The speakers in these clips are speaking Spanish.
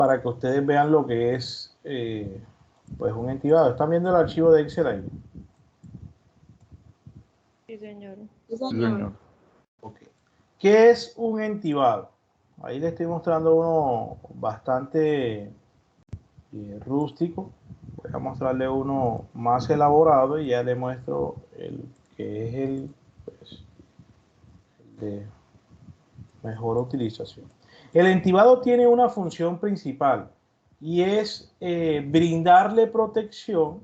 para que ustedes vean lo que es pues un entibado. ¿Están viendo el archivo de Excel ahí? Sí, señor. Sí, señor. Okay. ¿Qué es un entibado? Ahí le estoy mostrando uno bastante rústico. Voy a mostrarle uno más elaborado y ya le muestro el que es el, pues, el de mejor utilización. El entibado tiene una función principal y es brindarle protección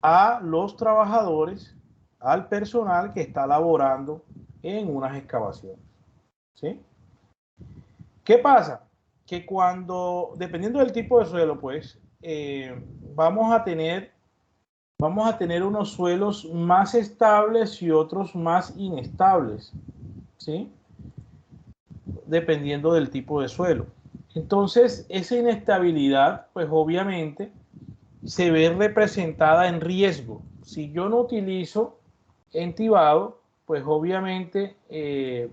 a los trabajadores, al personal que está laborando en unas excavaciones. ¿Sí? ¿Qué pasa? Que cuando, dependiendo del tipo de suelo, pues, vamos a tener unos suelos más estables y otros más inestables, ¿sí? Dependiendo del tipo de suelo. Entonces, esa inestabilidad, pues obviamente, se ve representada en riesgo. Si yo no utilizo entibado, pues obviamente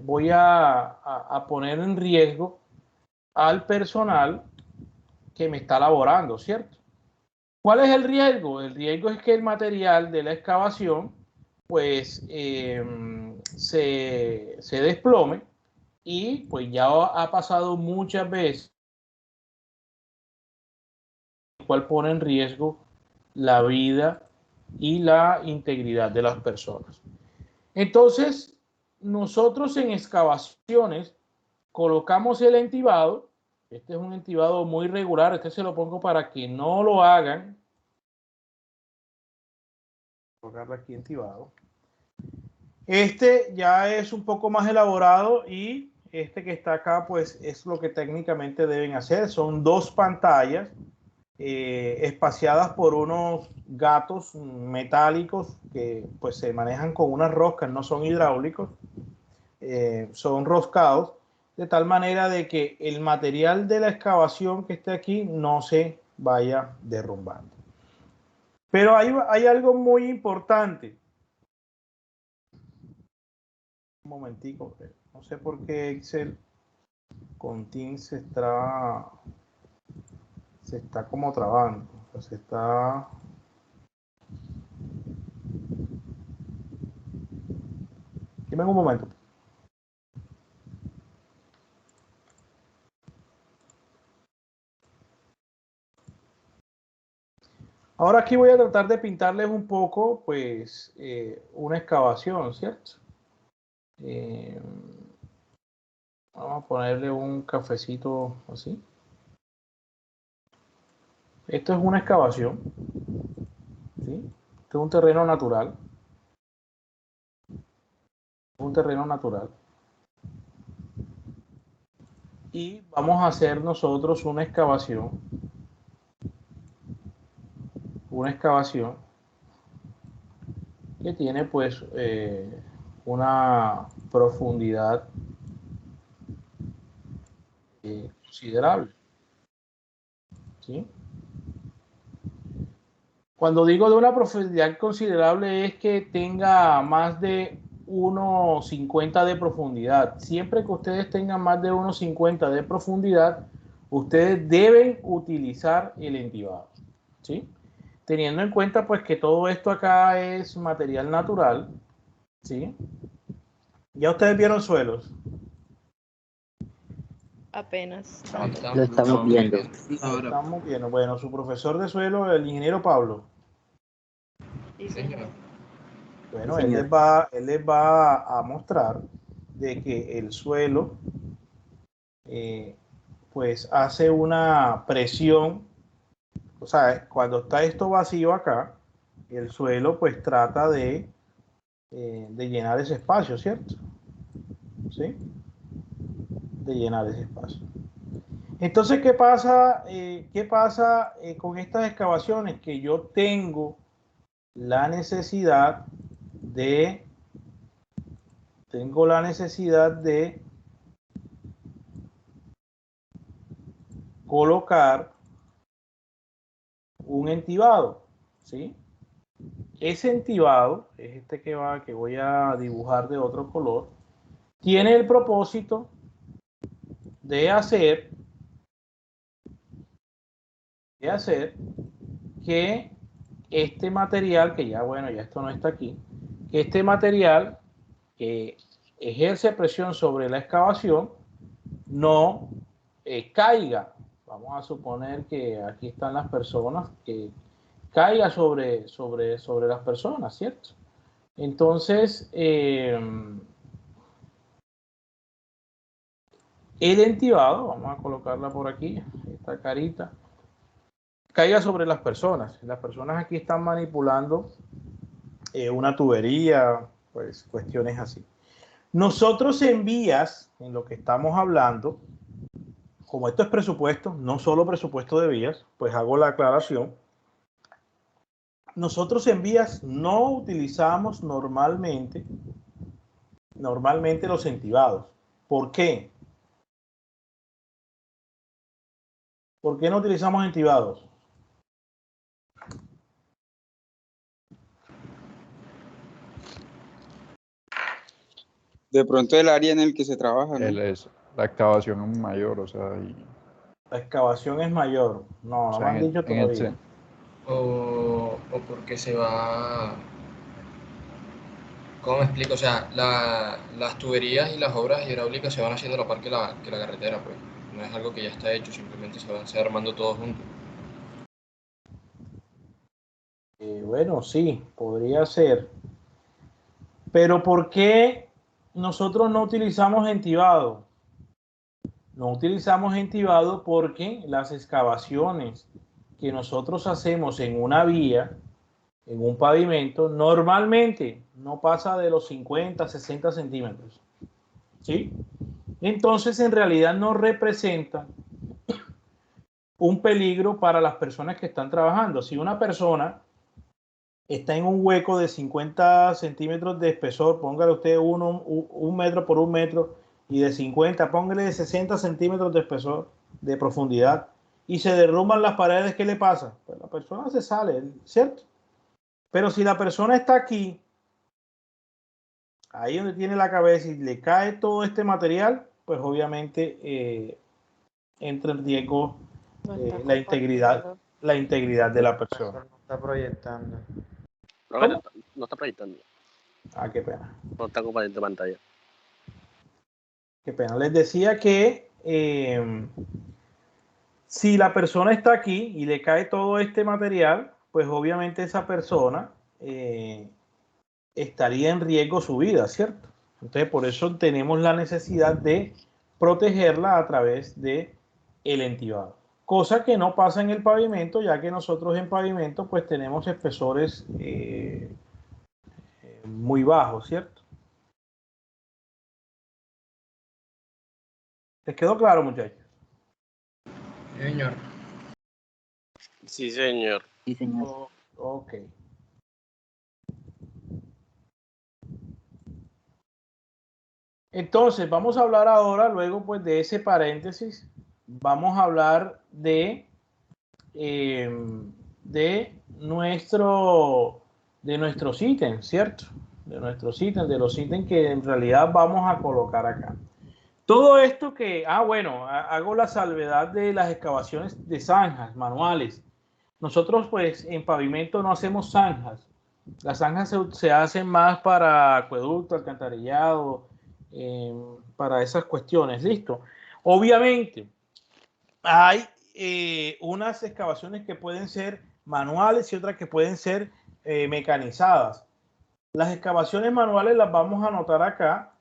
voy a poner en riesgo al personal que me está laborando, ¿cierto? ¿Cuál es el riesgo? El riesgo es que el material de la excavación pues se desplome y pues ya ha pasado muchas veces, el cual pone en riesgo la vida y la integridad de las personas. Entonces, nosotros en excavaciones colocamos el entibado. Este es un entibado muy regular. Este se lo pongo para que no lo hagan. Colocarlo aquí entibado. Este ya es un poco más elaborado y este que está acá pues es lo que técnicamente deben hacer. Son dos pantallas espaciadas por unos gatos metálicos que pues se manejan con unas roscas, no son hidráulicos, son roscados de tal manera de que el material de la excavación que esté aquí no se vaya derrumbando. Pero hay algo muy importante. Un momentico, no sé por qué Excel con Teams se está como trabando, o sea, se está... Dime un momento. Ahora aquí voy a tratar de pintarles un poco, pues, una excavación, ¿cierto? Vamos a ponerle un cafecito así. Esto es una excavación, ¿sí? Esto es un terreno natural. Un terreno natural. Y vamos a hacer nosotros una excavación. Una excavación que tiene pues una profundidad considerable, ¿sí? Cuando digo de una profundidad considerable es que tenga más de 1,50 de profundidad. Siempre que ustedes tengan más de 1,50 de profundidad, ustedes deben utilizar el entibado, ¿sí? Teniendo en cuenta pues que todo esto acá es material natural, ¿sí? Ya ustedes vieron suelos. Apenas. Lo estamos viendo. Estamos viendo. Bueno, su profesor de suelo, el ingeniero Pablo. Sí, señor. Bueno, Sí, él señor. les va a mostrar de que el suelo pues hace una presión, o sea, cuando está esto vacío acá, el suelo pues trata de llenar ese espacio, ¿cierto? ¿Sí? De llenar ese espacio. Entonces, ¿qué pasa? ¿Qué pasa con estas excavaciones? Que yo tengo la necesidad de colocar un entibado, ¿sí? Ese entibado es este que voy a dibujar de otro color. Tiene el propósito de hacer de hacer que este material, que ya bueno, ya esto no está aquí, que este material que ejerce presión sobre la excavación no caiga. Vamos a suponer que aquí están las personas, que caiga sobre las personas, ¿cierto? Entonces, el entibado, vamos a colocarla por aquí, esta carita, caiga sobre las personas. Las personas aquí están manipulando una tubería, pues cuestiones así. Nosotros en vías, en lo que estamos hablando, como esto es presupuesto, no solo presupuesto de vías, pues hago la aclaración. Nosotros en vías no utilizamos normalmente los entibados. ¿Por qué? ¿Por qué no utilizamos entibados? De pronto el área en el que se trabaja, ¿no? La excavación es mayor, o sea, La excavación es mayor. No, no me han dicho todavía. O porque se va... ¿Cómo me explico? O sea, las tuberías y las obras hidráulicas se van haciendo a la par que la carretera, pues. No es algo que ya está hecho, simplemente se va armando todo junto. Bueno, sí, podría ser. Pero ¿por qué nosotros no utilizamos entibado? No utilizamos entibado porque las excavaciones que nosotros hacemos en una vía, en un pavimento, normalmente no pasa de los 50, 60 centímetros. ¿Sí? Entonces, en realidad no representa un peligro para las personas que están trabajando. Si una persona está en un hueco de 50 centímetros de espesor, póngale usted un metro por un metro, y de 50, póngale de 60 centímetros de espesor, de profundidad, y se derrumban las paredes, ¿qué le pasa? Pues la persona se sale, ¿cierto? Pero si la persona está aquí, ahí donde tiene la cabeza, y le cae todo este material, pues obviamente entra en riesgo la integridad de la persona. No está proyectando. ¿Cómo? No está proyectando. Ah, qué pena. No está compartiendo pantalla. Qué pena. Les decía que si la persona está aquí y le cae todo este material, pues obviamente esa persona estaría en riesgo su vida, ¿cierto? Entonces, por eso tenemos la necesidad de protegerla a través de el entibado. Cosa que no pasa en el pavimento, ya que nosotros en pavimento pues tenemos espesores muy bajos, ¿cierto? ¿Les quedó claro, muchachos? Señor. Sí, señor. sí, señor. Ok. Entonces, vamos a hablar ahora, luego pues de ese paréntesis, vamos a hablar de nuestros ítems, ¿cierto? De nuestros ítems, de los ítems que en realidad vamos a colocar acá. Todo esto que, bueno, hago la salvedad de las excavaciones de zanjas manuales. Nosotros pues en pavimento no hacemos zanjas. Las zanjas se hacen más para acueducto, alcantarillado, para esas cuestiones, ¿listo? Obviamente, hay unas excavaciones que pueden ser manuales y otras que pueden ser mecanizadas. Las excavaciones manuales las vamos a anotar acá,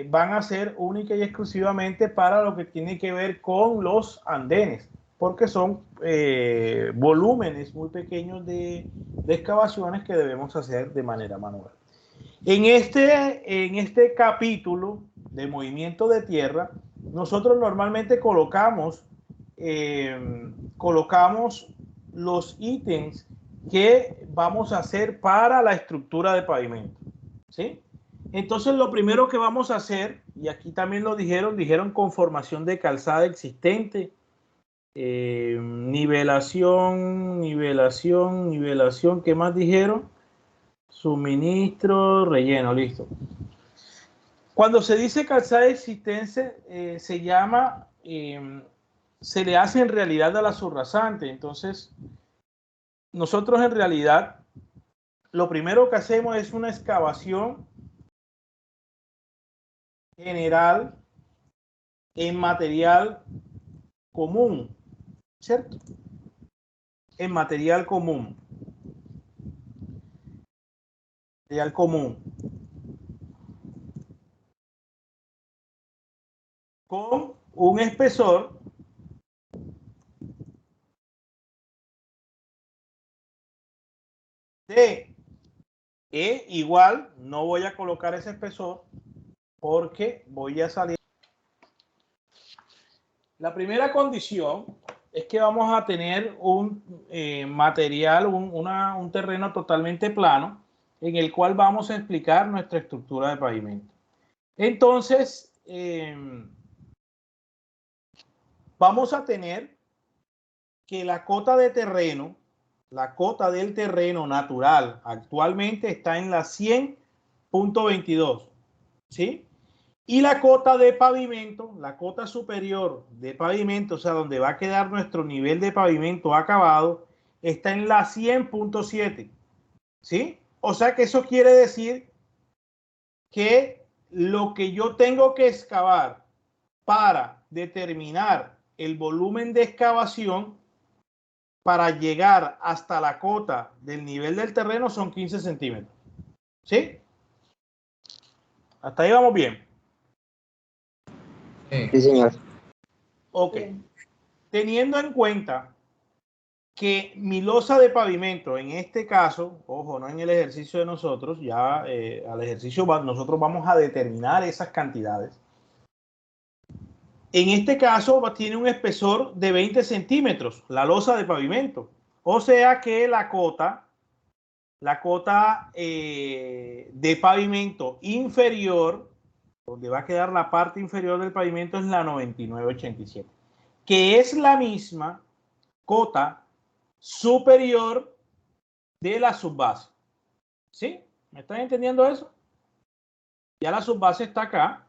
van a ser única y exclusivamente para lo que tiene que ver con los andenes, porque son volúmenes muy pequeños de excavaciones que debemos hacer de manera manual. En este capítulo de movimiento de tierra, nosotros normalmente colocamos los ítems que vamos a hacer para la estructura de pavimento, ¿sí? Entonces, lo primero que vamos a hacer, y aquí también lo dijeron conformación de calzada existente, nivelación, ¿qué más dijeron? Suministro, relleno, listo. Cuando se dice calzada existente, se llama se le hace en realidad a la subrasante. Entonces, nosotros en realidad, lo primero que hacemos es una excavación general en material común, ¿cierto? En material común. Material común. Con un espesor de igual, no voy a colocar ese espesor porque voy a salir. La primera condición es que vamos a tener un material, un terreno totalmente plano en el cual vamos a explicar nuestra estructura de pavimento. Entonces, vamos a tener que la cota de terreno, la cota del terreno natural actualmente está en la 100.22, ¿sí? Y la cota de pavimento, la cota superior de pavimento, o sea, donde va a quedar nuestro nivel de pavimento acabado, está en la 100.7, ¿sí? O sea que eso quiere decir que lo que yo tengo que excavar para determinar el volumen de excavación para llegar hasta la cota del nivel del terreno son 15 centímetros. ¿Sí? Hasta ahí vamos bien. Sí, señor. Ok. Teniendo en cuenta que mi losa de pavimento, en este caso, ojo, no en el ejercicio de nosotros, ya al ejercicio nosotros vamos a determinar esas cantidades. En este caso tiene un espesor de 20 centímetros, la losa de pavimento. O sea que la cota de pavimento inferior, donde va a quedar la parte inferior del pavimento, es la 99.87, que es la misma cota superior de la subbase. ¿Sí? ¿Me están entendiendo eso? Ya la subbase está acá.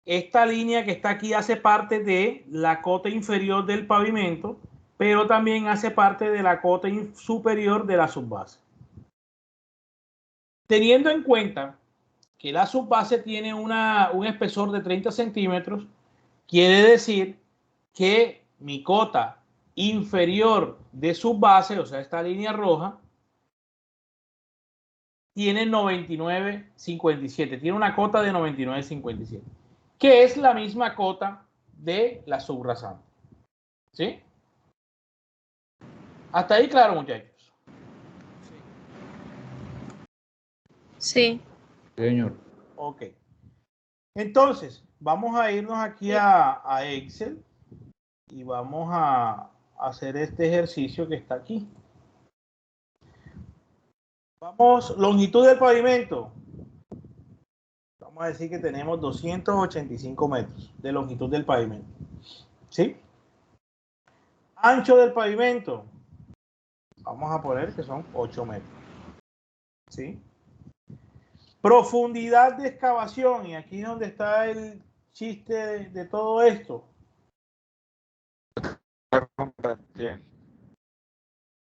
Esta línea que está aquí hace parte de la cota inferior del pavimento, pero también hace parte de la cota superior de la subbase. Teniendo en cuenta que la subbase tiene un espesor de 30 centímetros, quiere decir que mi cota inferior de subbase, o sea, esta línea roja, tiene 99.57, tiene una cota de 99.57, que es la misma cota de la subrasante. ¿Sí? Hasta ahí claro, muchachos. Sí. Señor. Ok. Entonces, vamos a irnos aquí a Excel y vamos a hacer este ejercicio que está aquí. Vamos, longitud del pavimento. Vamos a decir que tenemos 285 metros de longitud del pavimento. ¿Sí? Ancho del pavimento. Vamos a poner que son 8 metros. ¿Sí? Profundidad de excavación. Y aquí es donde está el chiste de todo esto.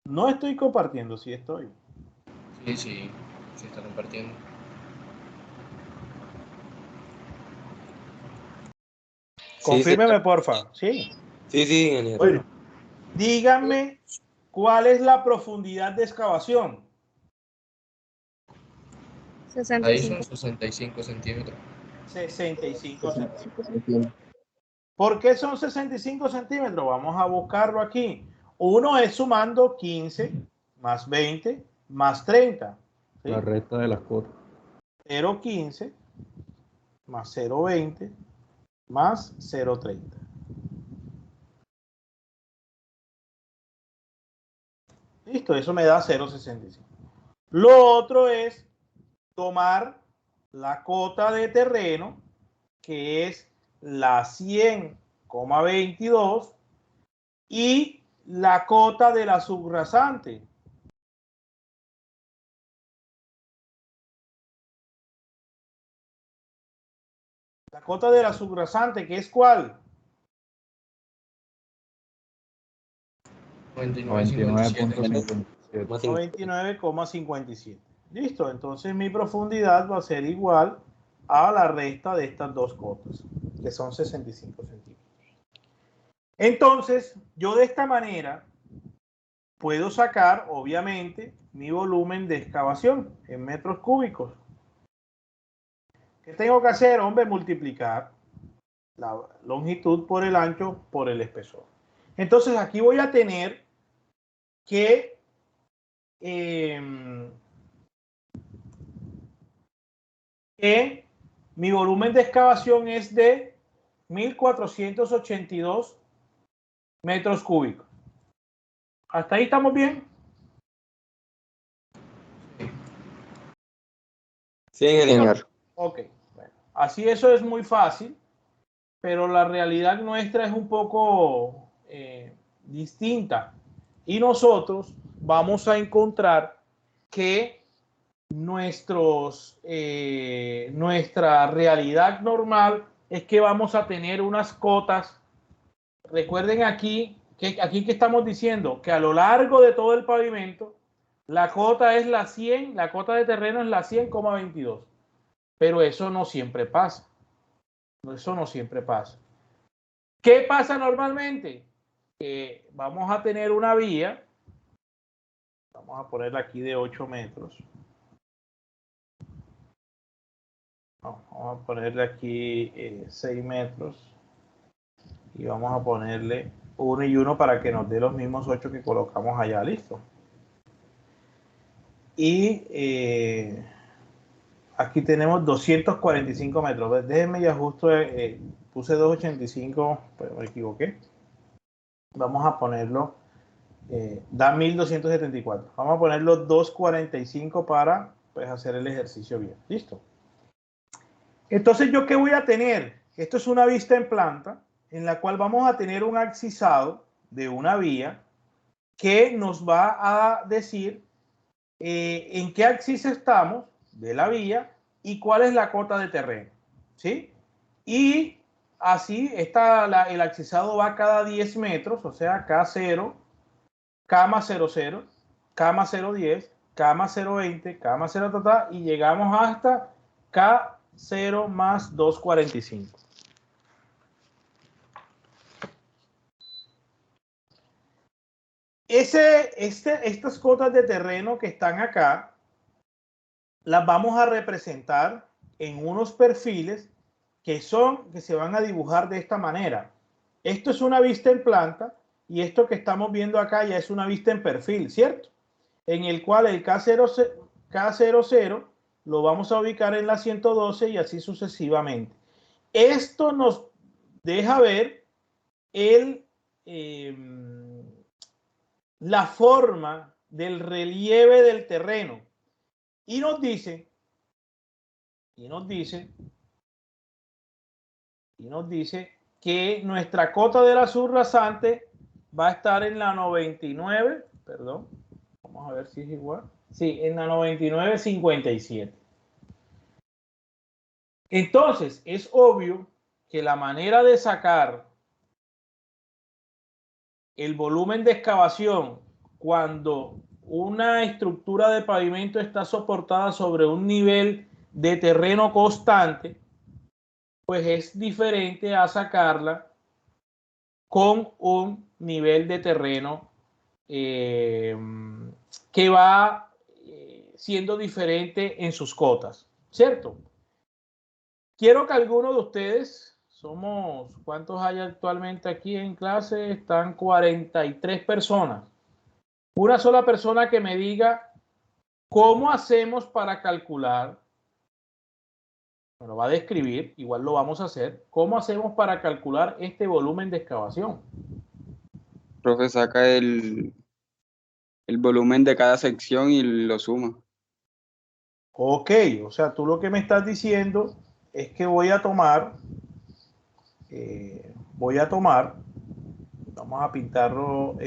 No estoy compartiendo, sí estoy. Sí, se está compartiendo. Confírmeme, porfa. Sí. Sí, ingeniero. Bueno, díganme cuál es la profundidad de excavación. Ahí son 65. 65 centímetros. 65 centímetros. ¿Por qué son 65 centímetros? Vamos a buscarlo aquí. Uno es sumando 15 más 20 más 30. ¿Sí? La recta de las cotas. 0,15 más 0,20 más 0,30. Listo, eso me da 0,65. Lo otro es tomar la cota de terreno, que es la 100,22, y la cota de la subrasante. La cota de la subrasante, ¿que es cuál? 99,57. 99,57. Listo, entonces mi profundidad va a ser igual a la resta de estas dos cotas, que son 65 centímetros. Entonces, yo de esta manera puedo sacar, obviamente, mi volumen de excavación en metros cúbicos. ¿Qué tengo que hacer, hombre? Multiplicar la longitud por el ancho por el espesor. Entonces, aquí voy a tener que mi volumen de excavación es de 1482 metros cúbicos. ¿Hasta ahí estamos bien? Sí, señor. Ok, bueno, así eso es muy fácil, pero la realidad nuestra es un poco distinta. Y nosotros vamos a encontrar que nuestra realidad normal es que vamos a tener unas cotas. Recuerden aquí que estamos diciendo que a lo largo de todo el pavimento la cota es la 100, la cota de terreno es la 100,22. Pero eso no siempre pasa. Eso no siempre pasa. ¿Qué pasa normalmente? Que vamos a tener una vía. Vamos a ponerla aquí de 8 metros. Vamos a ponerle aquí 6 metros. Y vamos a ponerle 1 y 1 para que nos dé los mismos 8 que colocamos allá. Listo. Y aquí tenemos 245 metros. Déjenme y ajusto. Puse 285, pero me equivoqué. Vamos a ponerlo. Da 1274. Vamos a ponerlo 245 para pues, hacer el ejercicio bien. Listo. Entonces, ¿yo qué voy a tener? Esto es una vista en planta en la cual vamos a tener un axisado de una vía que nos va a decir en qué axis estamos de la vía y cuál es la cota de terreno. ¿Sí? Y así el axisado va cada 10 metros, o sea, K0, K 00, K 010, K 020, K 0 y llegamos hasta K0 más 245. Estas cotas de terreno que están acá las vamos a representar en unos perfiles que se van a dibujar de esta manera. Esto es una vista en planta y esto que estamos viendo acá ya es una vista en perfil, ¿cierto? En el cual el K00 lo vamos a ubicar en la 112 y así sucesivamente. Esto nos deja ver la forma del relieve del terreno y nos dice que nuestra cota de la subrasante va a estar en la 99, perdón, vamos a ver si es igual, sí, en la 99,57. Entonces, es obvio que la manera de sacar el volumen de excavación cuando una estructura de pavimento está soportada sobre un nivel de terreno constante, pues es diferente a sacarla con un nivel de terreno que va siendo diferente en sus cotas, ¿cierto? Quiero que alguno de ustedes, ¿cuántos hay actualmente aquí en clase? Están 43 personas. Una sola persona que me diga cómo hacemos para calcular, me lo va a describir, igual lo vamos a hacer, cómo hacemos para calcular este volumen de excavación. Profe, saca el volumen de cada sección y lo suma. Ok, o sea, tú lo que me estás diciendo es que voy a tomar, vamos a pintarlo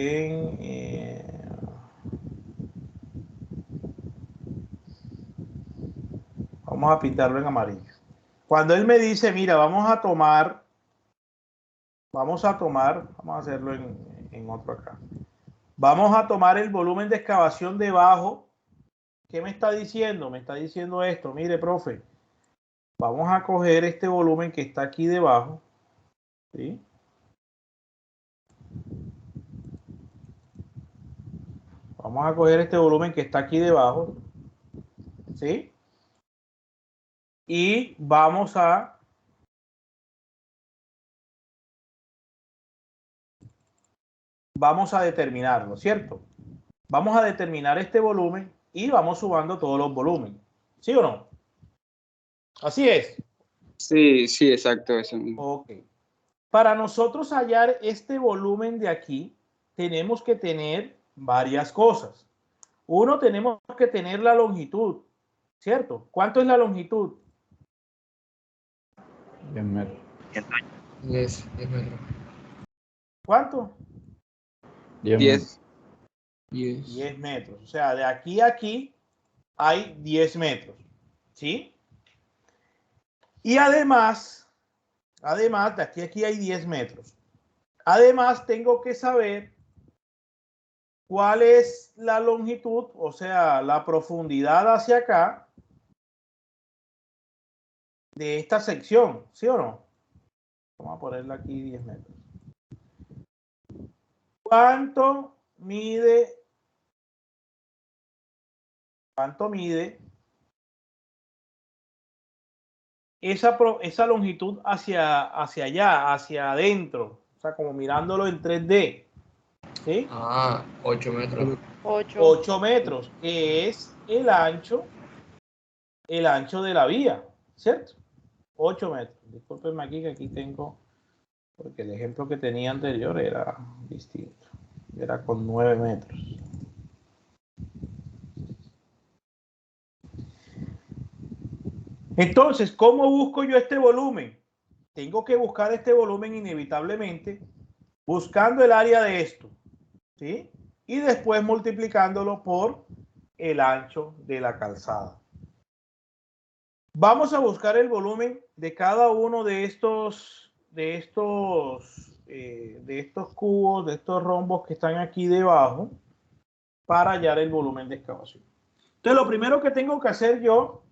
vamos a pintarlo en amarillo. Cuando él me dice, mira, vamos a hacerlo en otro acá. Vamos a tomar el volumen de excavación debajo. ¿Qué me está diciendo? Me está diciendo esto. Mire, profe, vamos a coger este volumen que está aquí debajo, ¿sí? Vamos a coger este volumen que está aquí debajo, ¿sí? Y vamos a determinarlo, ¿cierto? Vamos a determinar este volumen y vamos sumando todos los volúmenes. ¿Sí o no? Así es. Sí, sí, exacto, eso mismo. Ok. Para nosotros hallar este volumen de aquí, tenemos que tener varias cosas. Uno, tenemos que tener la longitud, ¿cierto? ¿Cuánto es la longitud? 10 metros. 10 metros. ¿Cuánto? 10 10. 10 metros. O sea, de aquí a aquí hay 10 metros, ¿sí? Y además, de aquí a aquí hay 10 metros. Además, tengo que saber cuál es la longitud, o sea, la profundidad hacia acá de esta sección, ¿sí o no? Vamos a ponerle aquí 10 metros. ¿Cuánto mide esa longitud hacia allá, hacia adentro? O sea, como mirándolo en 3D, ¿sí? 8 metros. 8 metros, que es el ancho de la vía, ¿cierto? 8 metros. Discúlpenme aquí, que aquí tengo, porque el ejemplo que tenía anterior era distinto. Era con 9 metros. Entonces, ¿cómo busco yo este volumen? Tengo que buscar este volumen inevitablemente buscando el área de esto, ¿sí? Y después multiplicándolo por el ancho de la calzada. Vamos a buscar el volumen de cada uno de estos cubos, de estos rombos que están aquí debajo, para hallar el volumen de excavación. Entonces, lo primero que tengo que hacer yo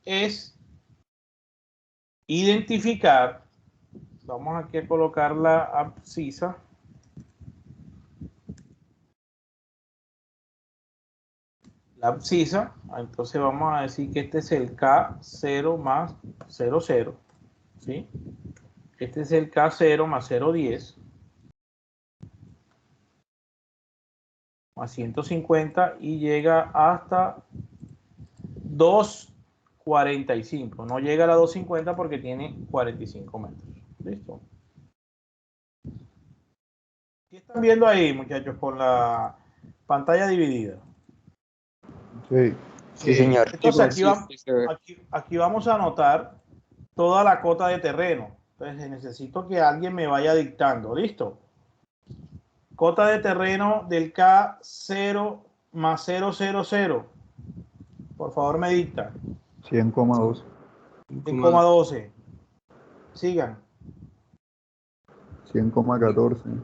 es identificar. Vamos aquí a colocar la abscisa. Entonces vamos a decir que este es el K0 más 0,0, ¿sí? Este es el K0 más 0,10 más 150 y llega hasta 2,45. No llega a la 2,50 porque tiene 45 metros. ¿Listo? ¿Qué están viendo ahí, muchachos, con la pantalla dividida? Sí. Sí, señor. Entonces Sí, aquí vamos a anotar toda la cota de terreno. Entonces necesito que alguien me vaya dictando. ¿Listo? Cota de terreno del K0 más 0,00. Por favor, me dicta. 100,12. 100,12. Sigan. 100,14.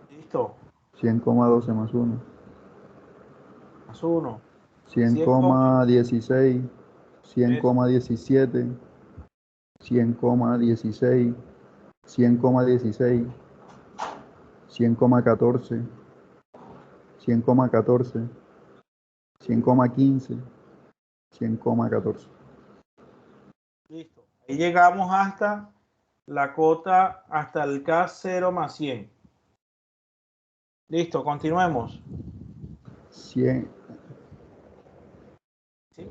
Listo. 100,12 más 1. Más 1. 100,16. 100,17. 100,16. 100,16. 100,14. 100,14. 100,15. 100,14. Listo. Ahí llegamos hasta la cota, hasta el K0 más 100. Listo, continuemos. 100. ¿Sí?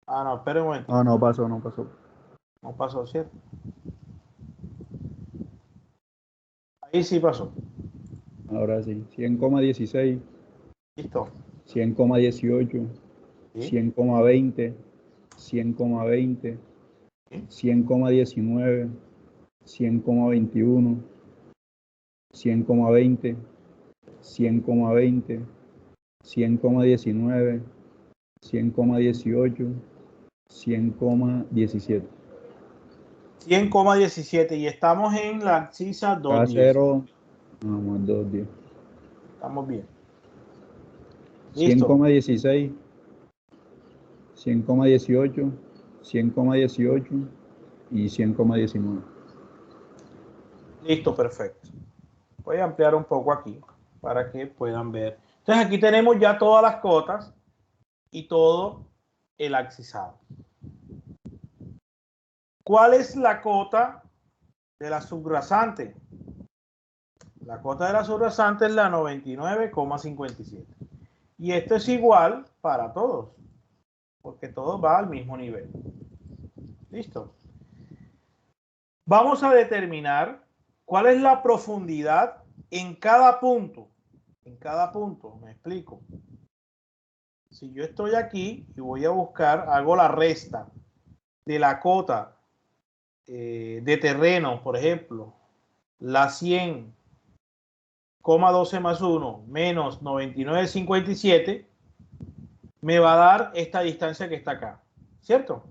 No, espera un momento. No pasó, no pasó. No pasó, ¿cierto? Ahí sí pasó. Ahora sí. 100,16. Listo. 100,18. ¿Sí? 100,20. 100,20. 100,19. 100,21. 100,20. 100,20. 100,19. 100,18. 100,17. 100,17 y estamos en la abscisa 210. K0, más 210. Estamos bien. Listo. 100,16, 100,18, 100,18 y 100,19. Listo, perfecto. Voy a ampliar un poco aquí para que puedan ver. Entonces aquí tenemos ya todas las cotas y todo el abscisado. ¿Cuál es la cota de la subrasante? La cota de la subrasante es la 99,57. Y esto es igual para todos, porque todo va al mismo nivel. ¿Listo? Vamos a determinar cuál es la profundidad en cada punto. En cada punto, me explico. Si yo estoy aquí y voy a buscar, hago la resta de la cota de terreno, por ejemplo, la 100,12 más 1 menos 99,57, me va a dar esta distancia que está acá, ¿cierto?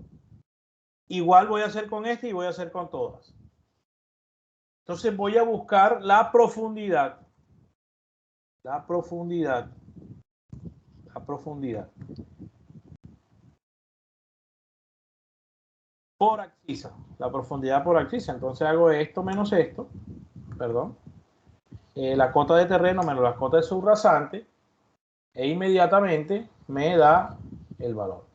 Igual voy a hacer con este y voy a hacer con todas. Entonces voy a buscar la profundidad. La profundidad. La profundidad. Por abscisa. La profundidad por abscisa. Entonces hago esto menos esto. Perdón. La cota de terreno menos la cota de subrasante. E inmediatamente me da el valor.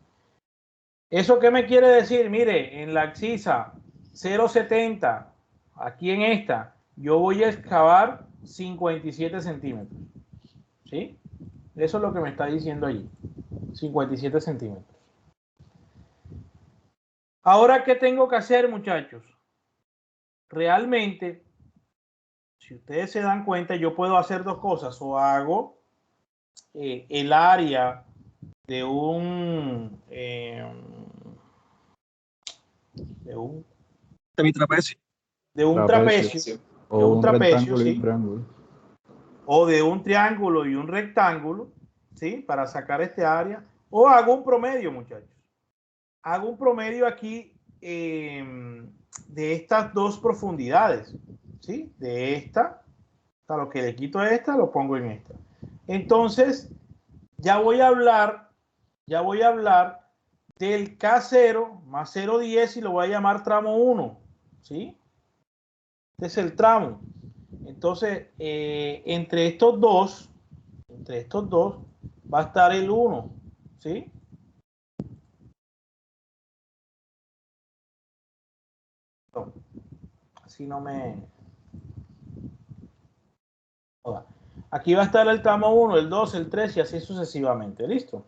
¿Eso qué me quiere decir? Mire, en la abscisa 0,70, aquí en esta, yo voy a excavar 57 centímetros. ¿Sí? Eso es lo que me está diciendo allí. 57 centímetros. Ahora, ¿qué tengo que hacer, muchachos? Realmente, si ustedes se dan cuenta, yo puedo hacer dos cosas. O hago el área de un Semitrapecio. de un trapecio, O de un un trapecio, rectángulo y ¿sí? un triángulo. O de un triángulo y un rectángulo, ¿sí? Para sacar este área. O hago un promedio, muchachos. Hago un promedio aquí de estas dos profundidades, ¿sí? De esta, a lo que le quito a esta, lo pongo en esta. Entonces, ya voy a hablar del K0 más 0,10 y lo voy a llamar tramo 1, ¿sí? Este es el tramo. Entonces, entre estos dos va a estar el 1, ¿sí? No, así no me... Joda. Aquí va a estar el tramo 1, el 2, el 3 y así sucesivamente. ¿Listo?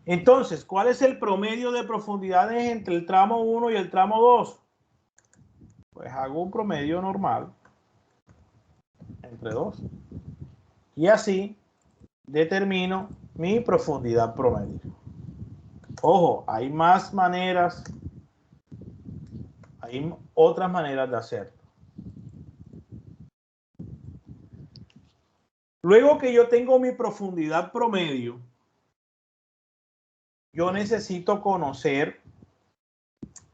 Entonces, ¿cuál es el promedio de profundidades entre el tramo 1 y el tramo 2? Pues hago un promedio normal entre 2. Y así determino mi profundidad promedio. Ojo, hay más maneras, hay otras maneras de hacerlo. Luego que yo tengo mi profundidad promedio, yo necesito conocer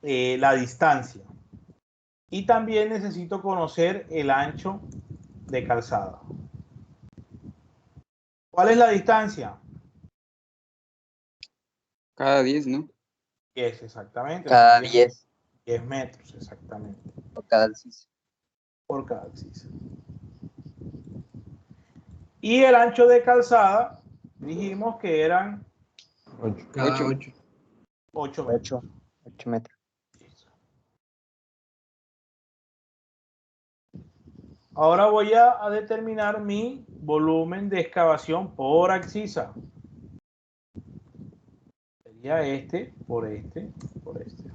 la distancia y también necesito conocer el ancho de calzada. ¿Cuál es la distancia? Cada 10, ¿no? 10, exactamente. Cada Son 10 10 metros, exactamente, por cada abscisa. por cada abscisa. Y el ancho de calzada, dijimos que eran 8. Cada 8. 8 metros. 8 metros. Ahora voy a determinar mi volumen de excavación por abscisa. Sería este, por este, por este.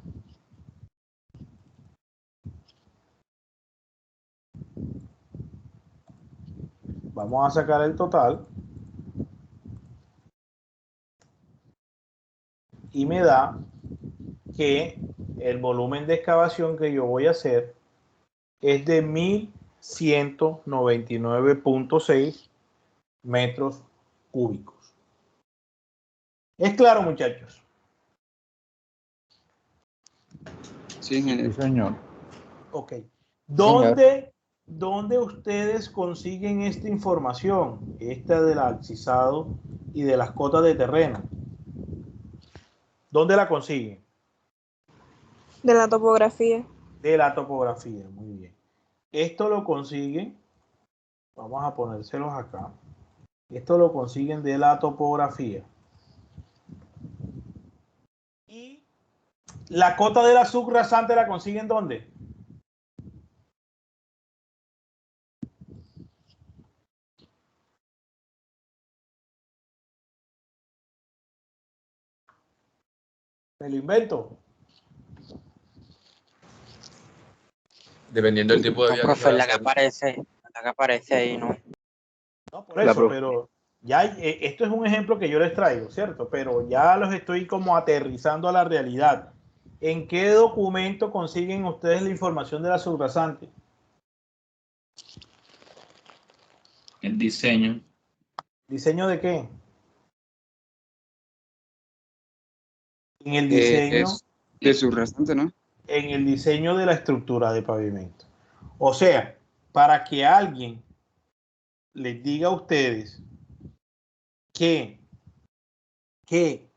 Vamos a sacar el total. Y me da que el volumen de excavación que yo voy a hacer es de 1199.6 metros cúbicos. ¿Es claro, muchachos? Sí, Sí, ingeniero. señor. Ok. ¿Dónde ustedes consiguen esta información? Esta del abscisado y de las cotas de terreno. ¿Dónde la consiguen? De la topografía. De la topografía. Muy bien. Esto lo consiguen, vamos a ponérselos acá. Esto lo consiguen de la topografía. Y la cota de la subrasante la consiguen ¿dónde? Me lo invento. Dependiendo del tipo de No, vía que se profe, vaya a hacer. la que aparece ahí, ¿no? No, por eso, pero ya esto es un ejemplo que yo les traigo, ¿cierto? Pero ya los estoy como aterrizando a la realidad. ¿En qué documento consiguen ustedes la información de la subrasante? El diseño. ¿Diseño de qué? En el diseño, Es de subrastante, ¿no? en el diseño de la estructura de pavimento. O sea, para que alguien les diga a ustedes que, que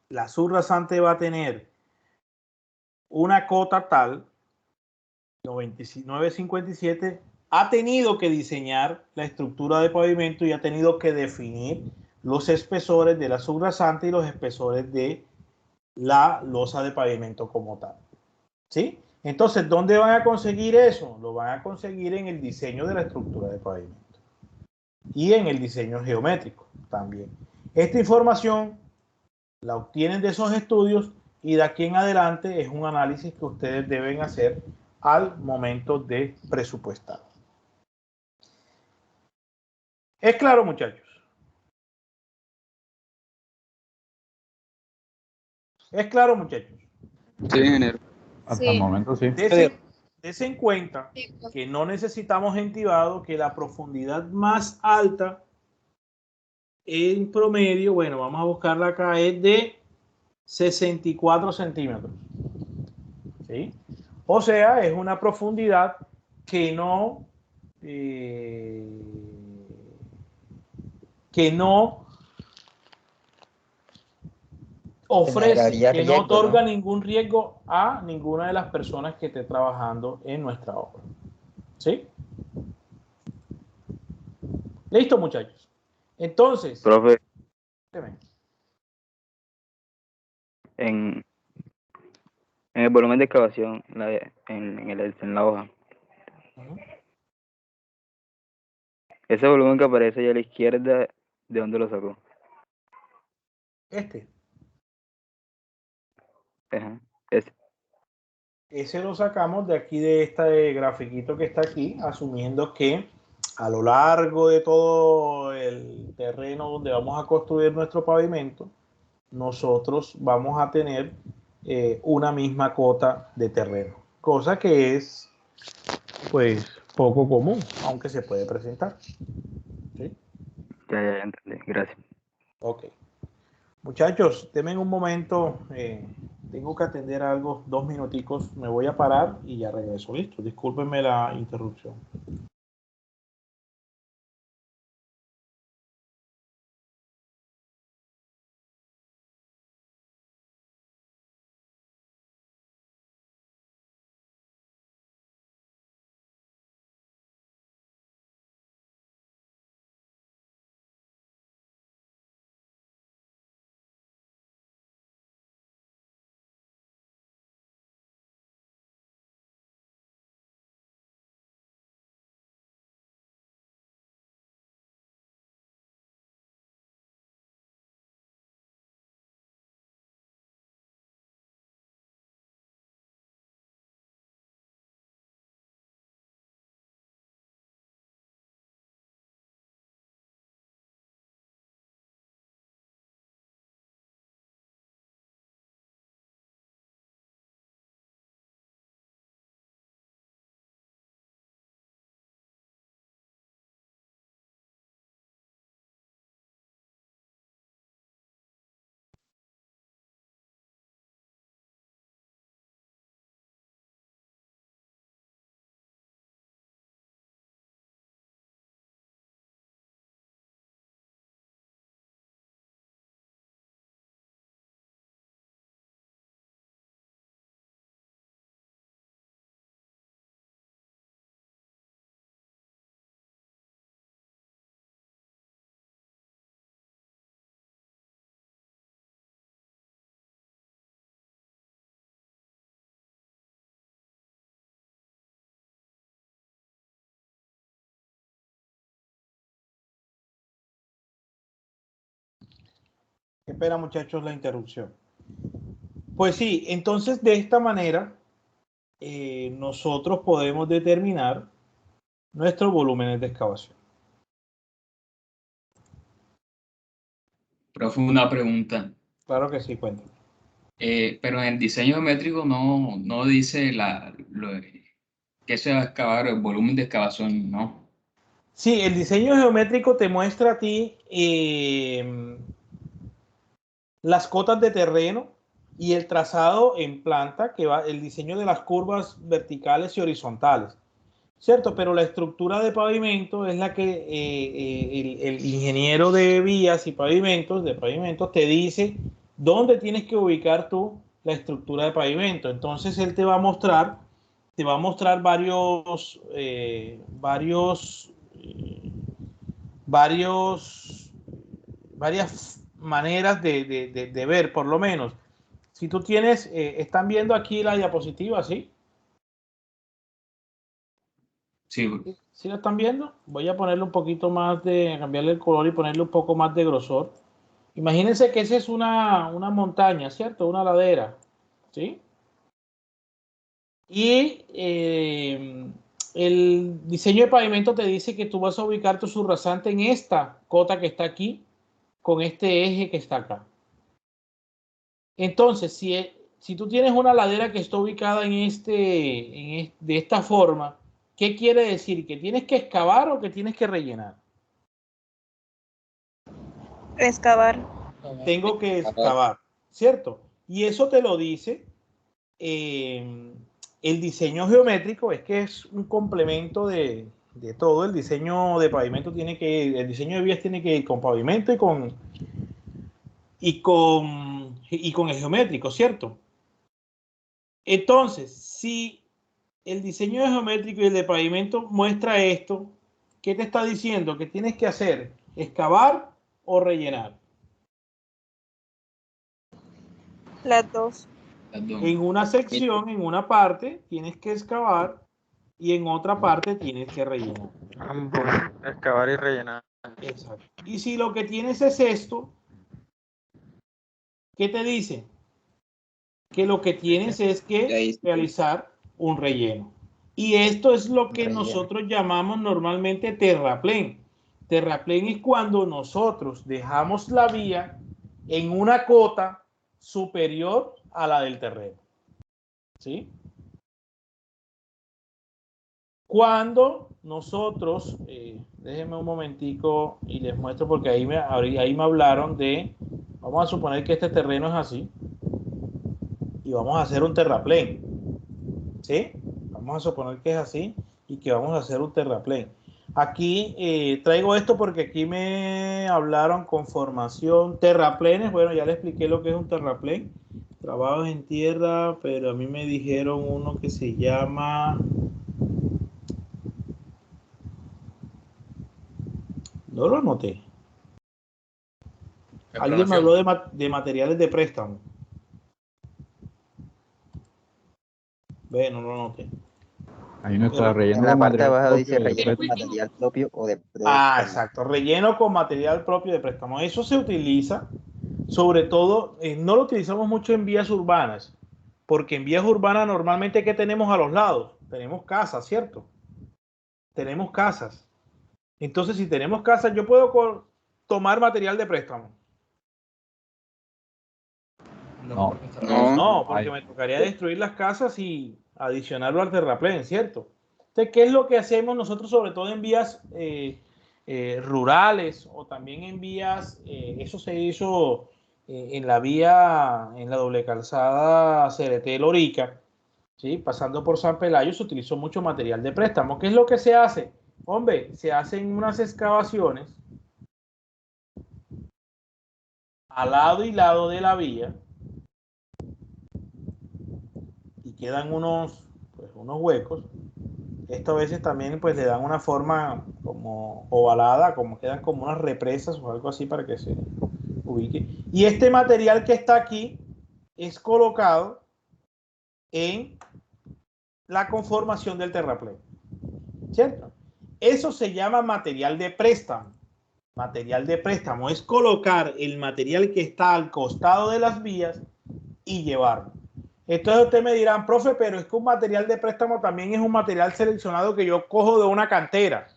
la subrasante va a tener una cota tal, 9957, ha tenido que diseñar la estructura de pavimento y ha tenido que definir los espesores de la subrasante y los espesores de la losa de pavimento como tal. ¿Sí? Entonces, ¿dónde van a conseguir eso? Lo van a conseguir en el diseño de la estructura de pavimento y en el diseño geométrico también. Esta información la obtienen de esos estudios y de aquí en adelante es un análisis que ustedes deben hacer al momento de presupuestar. ¿Es claro, muchachos? ¿Es claro, muchachos? Sí, ingeniero. Hasta el Sí. momento sí. Dese en cuenta que no necesitamos entibado, que la profundidad más alta en promedio, bueno, vamos a buscarla acá, es de 64 centímetros. ¿Sí? O sea, es una profundidad que no, que no ofrece, que no otorga ningún riesgo a ninguna de las personas que esté trabajando en nuestra obra. ¿Sí? Listo, muchachos. Entonces, Profe, dime. en el volumen de excavación, en la hoja, Ujú. ese volumen que aparece ahí a la izquierda, ¿de dónde lo sacó? Este. Ajá, ese. Ese lo sacamos de aquí, de este grafiquito que está aquí, asumiendo que a lo largo de todo el terreno donde vamos a construir nuestro pavimento, nosotros vamos a tener una misma cota de terreno, cosa que es pues poco común, aunque se puede presentar. ¿Sí? Ya entendí, gracias. Ok. Muchachos, denme un momento, tengo que atender algo, 2 minuticos, me voy a parar y ya regreso. Listo, discúlpenme la interrupción. Espera, muchachos, la interrupción. Pues sí, entonces de esta manera nosotros podemos determinar nuestros volúmenes de excavación. Profe, una pregunta. Claro que sí, cuenta. Pero en el diseño geométrico no dice que se va a excavar o el volumen de excavación, ¿no? Sí, el diseño geométrico te muestra a ti las cotas de terreno y el trazado en planta, que va el diseño de las curvas verticales y horizontales, ¿cierto? Pero la estructura de pavimento es la que el ingeniero de vías y pavimentos te dice dónde tienes que ubicar tú la estructura de pavimento. Entonces él te va a mostrar varias maneras de ver, por lo menos. Si tú tienes, están viendo aquí la diapositiva, ¿sí? Sí, ¿Sí la están viendo? Voy a ponerle un poquito más cambiarle el color y ponerle un poco más de grosor. Imagínense que esa es una montaña, ¿cierto? Una ladera, ¿sí? Y el diseño de pavimento te dice que tú vas a ubicar tu subrasante en esta cota que está aquí, con este eje que está acá. Entonces, si tú tienes una ladera que está ubicada de esta forma, ¿qué quiere decir? ¿Que tienes que excavar o que tienes que rellenar? Excavar. Tengo que excavar, ¿cierto? Y eso te lo dice el diseño geométrico, es que es un complemento de todo. El diseño de pavimento el diseño de vías tiene que ir con pavimento y con el geométrico, ¿cierto? Entonces, si el diseño geométrico y el de pavimento muestra esto, ¿qué te está diciendo? ¿Que tienes que hacer? ¿Excavar o rellenar? Las dos. En una sección, en una parte, tienes que excavar y en otra parte tienes que rellenar. Ambos, excavar y rellenar. Exacto. Y si lo que tienes es esto, ¿qué te dice? Que lo que tienes es que realizar un relleno. Y esto es lo que nosotros llamamos normalmente terraplén. Terraplén es cuando nosotros dejamos la vía en una cota superior a la del terreno. ¿Sí? Cuando nosotros, déjenme un momentico y les muestro porque ahí me hablaron vamos a suponer que este terreno es así y vamos a hacer un terraplén, ¿sí? Vamos a suponer que es así y que vamos a hacer un terraplén. Aquí traigo esto porque aquí me hablaron con formación terraplenes. Bueno, ya les expliqué lo que es un terraplén. Trabajos en tierra, pero a mí me dijeron uno que se llama... No lo anoté. Alguien me habló de materiales de préstamo. Ve, no lo anoté. Ahí no está relleno. En la con parte de material abajo propio dice de relleno con préstamo. material propio o de préstamo. Ah, exacto. Relleno con material propio de préstamo. Eso se utiliza, sobre todo, no lo utilizamos mucho en vías urbanas, porque en vías urbanas normalmente, ¿qué tenemos a los lados? Tenemos casas, ¿cierto? Tenemos casas. Entonces, si tenemos casas, yo puedo tomar material de préstamo. No, porque me tocaría destruir las casas y adicionarlo al terraplén, ¿cierto? Entonces, ¿qué es lo que hacemos nosotros, sobre todo en vías rurales o también en vías, eso se hizo en la doble calzada Cereté-Lorica, ¿sí? Pasando por San Pelayo, se utilizó mucho material de préstamo. ¿Qué es lo que se hace? Hombre, se hacen unas excavaciones al lado y lado de la vía y quedan unos huecos. Esto a veces también pues le dan una forma como ovalada, como quedan como unas represas o algo así para que se ubique. Y este material que está aquí es colocado en la conformación del terraplén, ¿cierto? Eso se llama material de préstamo. Material de préstamo es colocar el material que está al costado de las vías y llevarlo. Entonces ustedes me dirán, profe, pero es que un material de préstamo también es un material seleccionado que yo cojo de una cantera.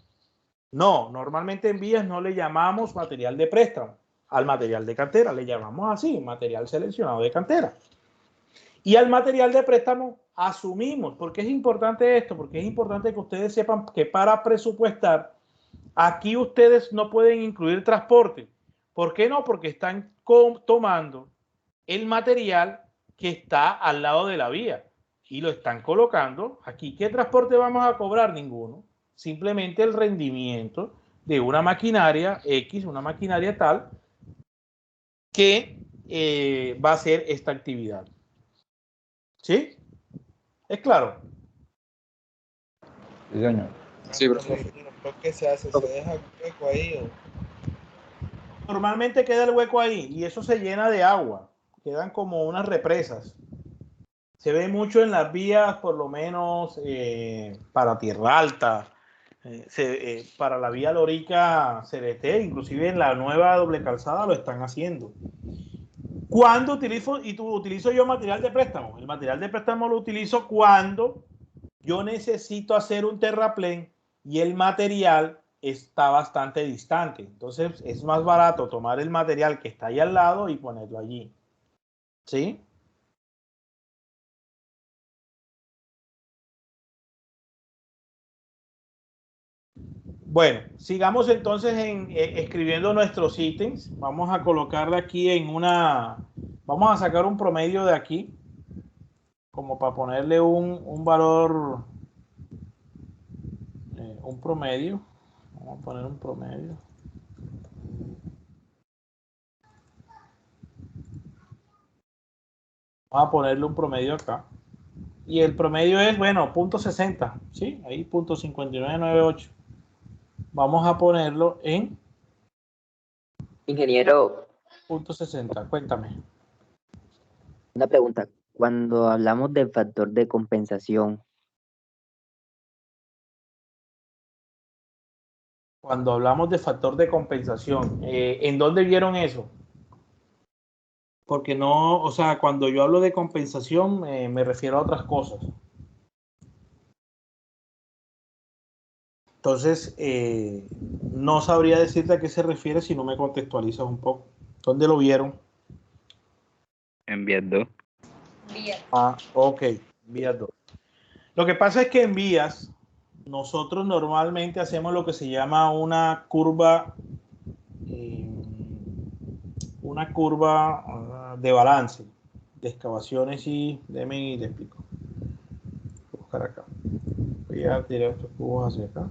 No, normalmente en vías no le llamamos material de préstamo al material de cantera, le llamamos así, material seleccionado de cantera. Y al material de préstamo asumimos, porque es importante esto, porque es importante que ustedes sepan que para presupuestar, aquí ustedes no pueden incluir transporte. ¿Por qué no? Porque están tomando el material que está al lado de la vía y lo están colocando aquí. ¿Qué transporte vamos a cobrar? Ninguno. Simplemente el rendimiento de una maquinaria X, una maquinaria tal, que va a hacer esta actividad. ¿Sí? ¿Es claro? Sí, señor. Sí, profe. ¿Qué se hace? ¿Se deja un hueco ahí o...? Normalmente queda el hueco ahí y eso se llena de agua. Quedan como unas represas. Se ve mucho en las vías, por lo menos para Tierra Alta, para la vía Lorica Cereté, inclusive en la nueva doble calzada lo están haciendo. ¿Cuándo utilizo yo material de préstamo? El material de préstamo lo utilizo cuando yo necesito hacer un terraplén y el material está bastante distante. Entonces es más barato tomar el material que está ahí al lado y ponerlo allí. ¿Sí? Bueno, sigamos entonces escribiendo nuestros ítems. Vamos a colocarle aquí en una... Vamos a sacar un promedio de aquí, como para ponerle un valor, un promedio. Vamos a poner un promedio. Vamos a ponerle un promedio acá. Y el promedio es, bueno, .60, ¿sí? Ahí .5998. Vamos a ponerlo en Ingeniero, .60. Cuéntame. una pregunta. Cuando hablamos del factor de compensación, Cuando hablamos de factor de compensación, ¿en dónde vieron eso? Porque no, o sea, cuando yo hablo de compensación, me refiero a otras cosas. Entonces, no sabría decirte a qué se refiere si no me contextualizas un poco. ¿Dónde lo vieron? En vías 2. Ah, ok, vías 2. Lo que pasa es que en vías, nosotros normalmente hacemos lo que se llama una curva de balance de excavaciones y déjenme y te explico. Voy a buscar acá. Voy a tirar estos cubos hacia acá.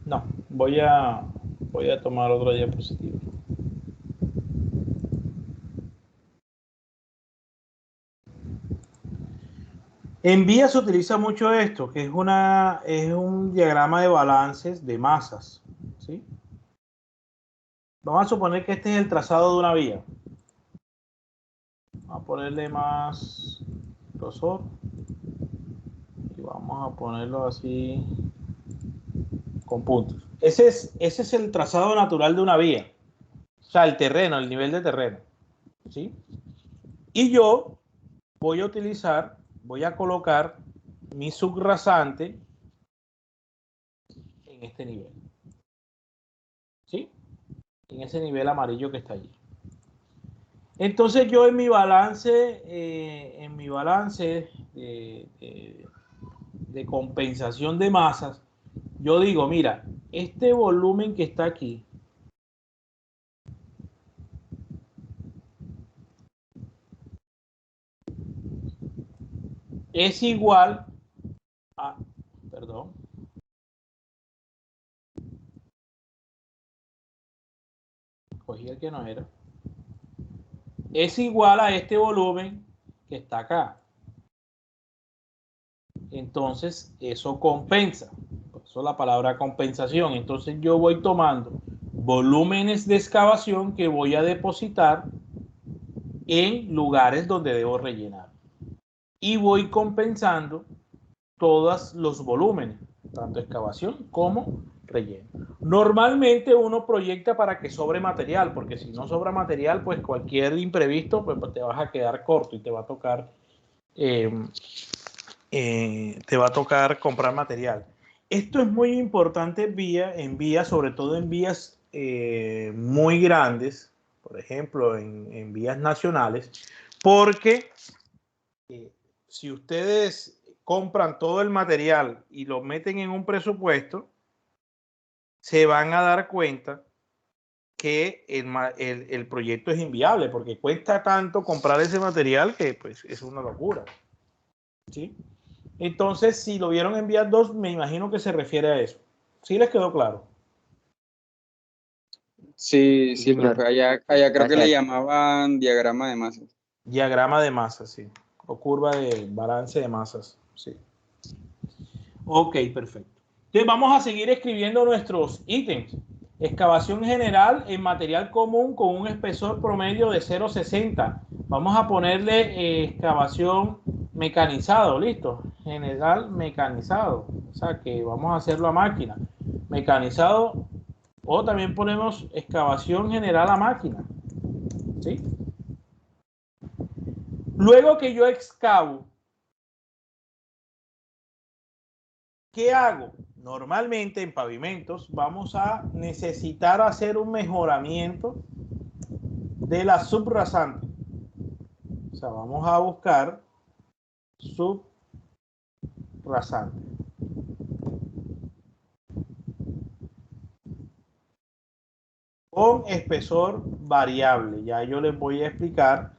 No, voy a tomar otra diapositiva. En vías se utiliza mucho esto, que es un diagrama de balances de masas, ¿sí? Vamos a suponer que este es el trazado de una vía. Vamos a ponerle más grosor y vamos a ponerlo así con puntos. Ese es el trazado natural de una vía. O sea, el terreno, el nivel de terreno, ¿sí? Y yo voy a colocar mi subrasante en este nivel, ¿sí? En ese nivel amarillo que está allí. Entonces yo en mi balance de compensación de masas, yo digo, mira, este volumen que está aquí es igual a, perdón, cogí el que no era, es igual a este volumen que está acá. Entonces eso compensa, por eso la palabra compensación. Entonces yo voy tomando volúmenes de excavación que voy a depositar en lugares donde debo rellenar. Y voy compensando todos los volúmenes, tanto excavación como relleno. Normalmente uno proyecta para que sobre material, porque si no sobra material, pues cualquier imprevisto, pues te vas a quedar corto y te va a tocar comprar material. Esto es muy importante en vías, sobre todo en vías muy grandes, por ejemplo, en vías nacionales, porque si ustedes compran todo el material y lo meten en un presupuesto, se van a dar cuenta que el proyecto es inviable, porque cuesta tanto comprar ese material que pues es una locura, ¿sí? Entonces, si lo vieron en vías 2, me imagino que se refiere a eso. ¿Sí les quedó claro? Sí, sí, Señor. profe. Allá creo que le Gracias. llamaban diagrama de masas. Diagrama de masas, sí. O curva de balance de masas, sí. Ok, perfecto. Entonces vamos a seguir escribiendo nuestros ítems. Excavación general en material común con un espesor promedio de 0,60. Vamos a ponerle excavación mecanizado, ¿listo? General mecanizado. O sea que vamos a hacerlo a máquina. Mecanizado, o también ponemos excavación general a máquina. ¿Sí? Luego que yo excavo, ¿qué hago? Normalmente en pavimentos vamos a necesitar hacer un mejoramiento de la subrasante. O sea, vamos a buscar subrasante. Con espesor variable. Ya yo les voy a explicar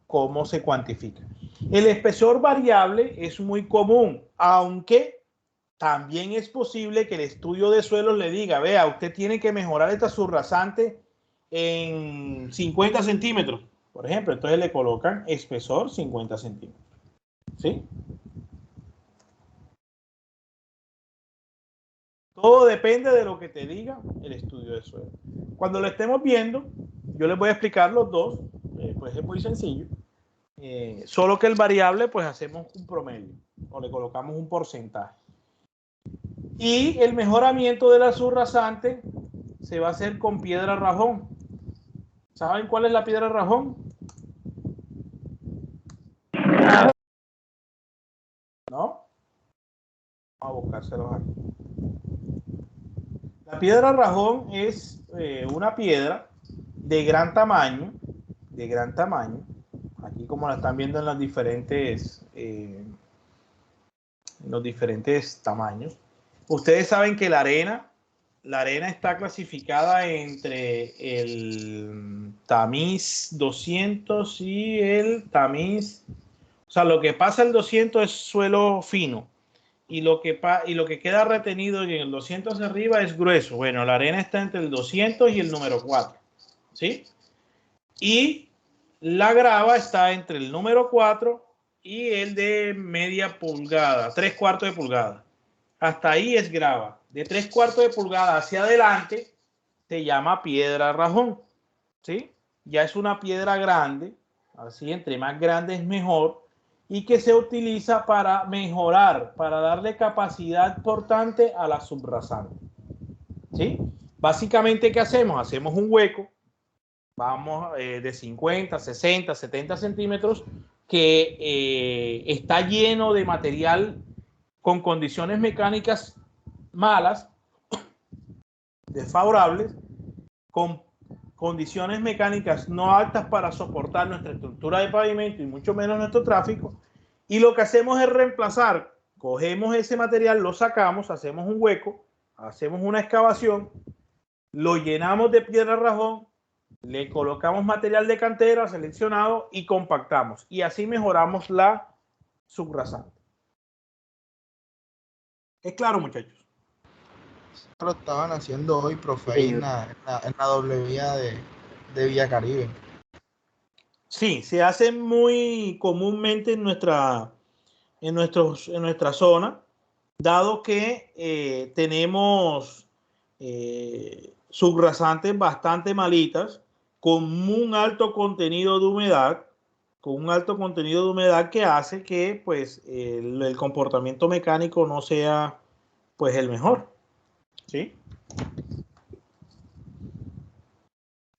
cómo se cuantifica. El espesor variable es muy común, aunque también es posible que el estudio de suelos le diga, vea, usted tiene que mejorar esta subrasante en 50 centímetros, por ejemplo. Entonces le colocan espesor 50 centímetros. ¿Sí? Todo depende de lo que te diga el estudio de suelo. Cuando lo estemos viendo, yo les voy a explicar los dos, pues es muy sencillo. Solo que el variable, pues hacemos un promedio o le colocamos un porcentaje. Y el mejoramiento de la subrasante se va a hacer con piedra rajón. ¿Saben cuál es la piedra rajón? ¿No? Vamos a buscárselos aquí. La piedra rajón es una piedra de gran tamaño, aquí como la están viendo en los diferentes tamaños. Ustedes saben que la arena está clasificada entre el tamiz 200 y el tamiz, o sea, lo que pasa el 200 es suelo fino y lo que queda retenido en el 200 arriba es grueso. Bueno, la arena está entre el 200 y el número 4, ¿sí? Y la grava está entre el número 4 y el de media pulgada, 3/4 de pulgada. Hasta ahí es grava. De 3/4 de pulgada hacia adelante se llama piedra rajón, ¿sí? Ya es una piedra grande, así entre más grande es mejor, y que se utiliza para mejorar, para darle capacidad portante a la subrasante, ¿sí? Básicamente, ¿qué hacemos? Hacemos un hueco, vamos de 50, 60, 70 centímetros, que está lleno de material con condiciones mecánicas malas, desfavorables, con condiciones mecánicas no aptas para soportar nuestra estructura de pavimento y mucho menos nuestro tráfico. Y lo que hacemos es reemplazar, cogemos ese material, lo sacamos, hacemos un hueco, hacemos una excavación, lo llenamos de piedra rajón, le colocamos material de cantera seleccionado y compactamos. Y así mejoramos la subrasante. ¿Es claro, muchachos? Lo estaban haciendo hoy, profe, ahí en la doble vía de Vía Caribe. Sí, se hace muy comúnmente en nuestra zona, dado que tenemos subrasantes bastante malitas, con un alto contenido de humedad, que hace que pues el comportamiento mecánico no sea pues el mejor, ¿sí?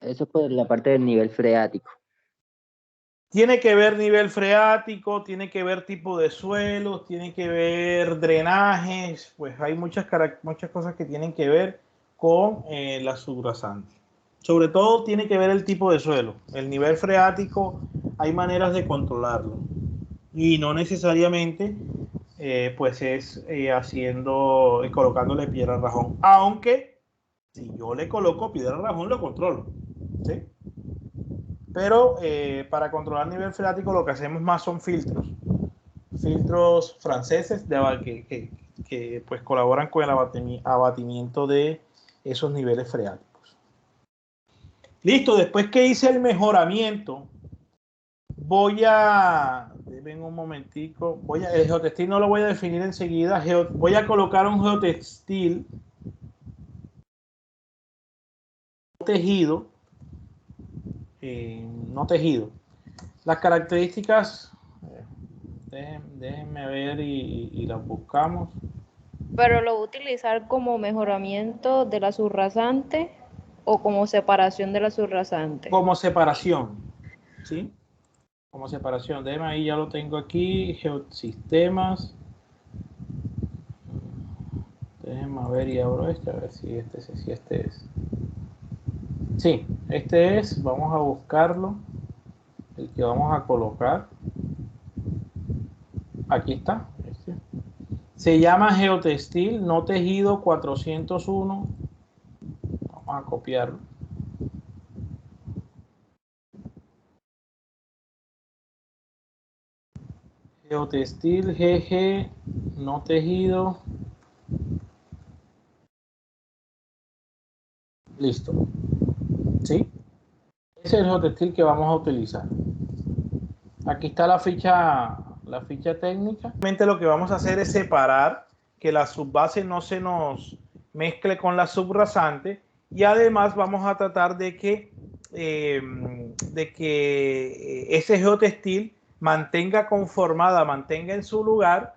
Eso es por la parte del nivel freático. Tiene que ver nivel freático, tiene que ver tipo de suelos, tiene que ver drenajes, pues hay muchas cosas que tienen que ver con la subrasante. Sobre todo tiene que ver el tipo de suelo. El nivel freático hay maneras de controlarlo y no necesariamente pues es colocándole piedra rajón, aunque si yo le coloco piedra rajón lo controlo, ¿sí? Pero para controlar nivel freático lo que hacemos más son filtros franceses que pues colaboran con el abatimiento de esos niveles freáticos. Listo, después que hice el mejoramiento, denme un momentico, el geotextil no lo voy a definir enseguida, voy a colocar un geotextil tejido, no tejido. Las características, déjenme ver y las buscamos. Pero lo voy a utilizar como mejoramiento de la subrasante o como separación de la subrasante. Como separación, ¿sí? Como separación. Déjenme ahí, ya lo tengo aquí. Geosistemas. Déjenme ver y abro este, a ver si este es. Sí, este es. Vamos a buscarlo. El que vamos a colocar. Aquí está. Este. Se llama geotextil no tejido 401. Vamos a copiarlo. Geotextil GG no tejido. Listo. ¿Sí? Ese es el geotextil que vamos a utilizar. Aquí está la ficha técnica. Lo que vamos a hacer es separar que la subbase no se nos mezcle con la subrasante y además vamos a tratar de que ese geotextil mantenga en su lugar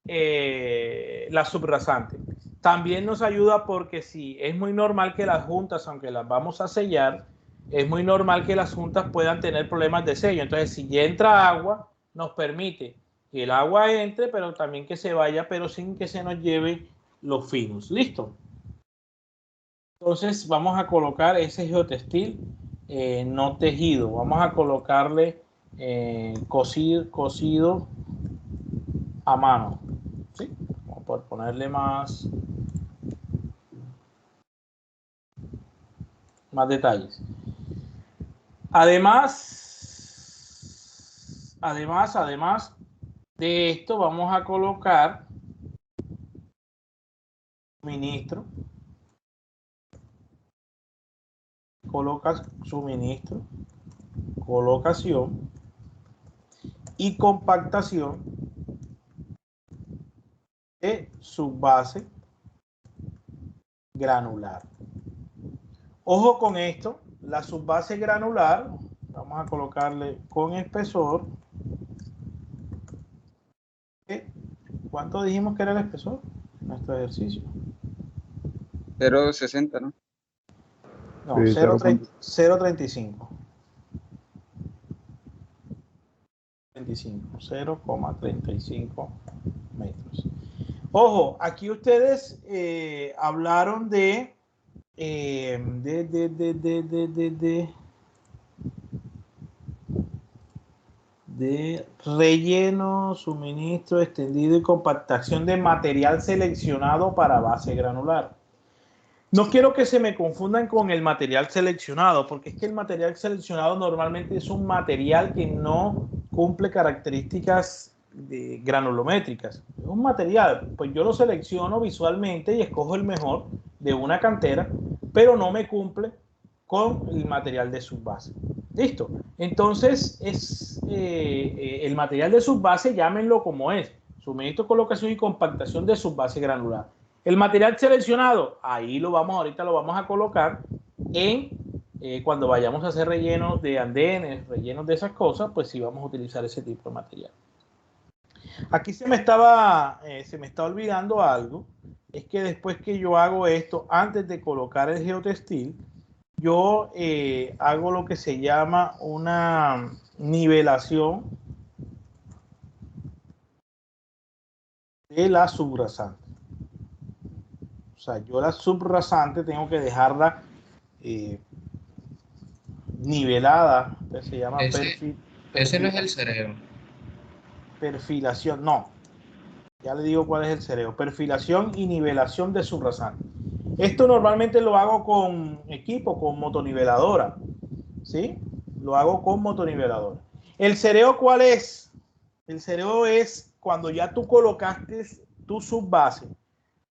la subrasante. También nos ayuda porque si es muy normal que las juntas, aunque las vamos a sellar, es muy normal que las juntas puedan tener problemas de sello. Entonces, si ya entra agua, nos permite que el agua entre, pero también que se vaya, pero sin que se nos lleve los finos. ¿Listo? Entonces, vamos a colocar ese geotextil no tejido. Vamos a colocarle cosido a mano. ¿Sí? Vamos a ponerle más detalles. Además de esto, vamos a colocar suministro. Suministro, colocación y compactación de subbase granular. Ojo con esto, la subbase granular, vamos a colocarle con espesor. ¿Cuánto dijimos que era el espesor? Nuestro ejercicio. 0.60, ¿no? No, Sí, 0.35. 0,35 metros. Ojo, aquí ustedes hablaron de relleno, suministro extendido y compactación de material seleccionado para base granular. No quiero que se me confundan con el material seleccionado, porque es que el material seleccionado normalmente es un material que no cumple características granulométricas. Es un material, pues yo lo selecciono visualmente y escojo el mejor de una cantera, pero no me cumple con el material de subbase. ¿Listo? Entonces, el material de subbase, llámenlo como es, suministro, colocación y compactación de subbase granular. El material seleccionado, ahorita lo vamos a colocar en cuando vayamos a hacer rellenos de andenes, rellenos de esas cosas, pues sí vamos a utilizar ese tipo de material. Aquí se me está olvidando algo, es que después que yo hago esto, antes de colocar el geotextil, yo hago lo que se llama una nivelación de la subrasante. O sea, yo la subrasante tengo que dejarla nivelada, que se llama Ese no es el cereo. Perfilación, no. Ya le digo cuál es el cereo. Perfilación y nivelación de subrasante. Esto normalmente lo hago con equipo, con motoniveladora. ¿Sí? Lo hago con motoniveladora. ¿El cereo cuál es? El cereo es cuando ya tú colocaste tu subbase.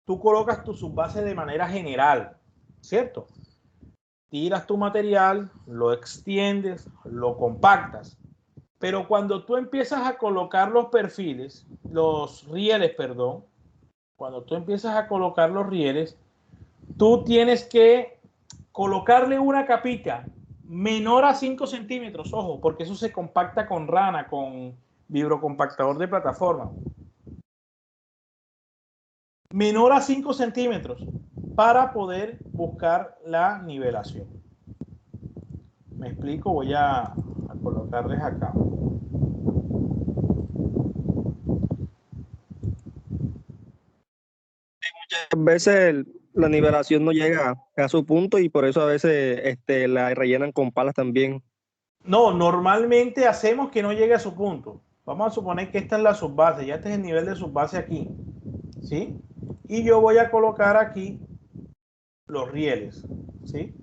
Tú colocas tu subbase de manera general, ¿cierto? Tiras tu material, lo extiendes, lo compactas. Pero cuando tú empiezas a colocar los perfiles, los rieles, perdón, cuando tú empiezas a colocar los rieles, tú tienes que colocarle una capita menor a 5 centímetros, ojo, porque eso se compacta con rana, con vibrocompactador de plataforma. Menor a 5 centímetros para poder buscar la nivelación. Me explico, voy a colocarles acá. Muchas veces la nivelación no llega a su punto y por eso a veces la rellenan con palas también. No, normalmente hacemos que no llegue a su punto. Vamos a suponer que esta es la subbase, ya este es el nivel de subbase aquí, ¿sí? Y yo voy a colocar aquí los rieles, ¿sí?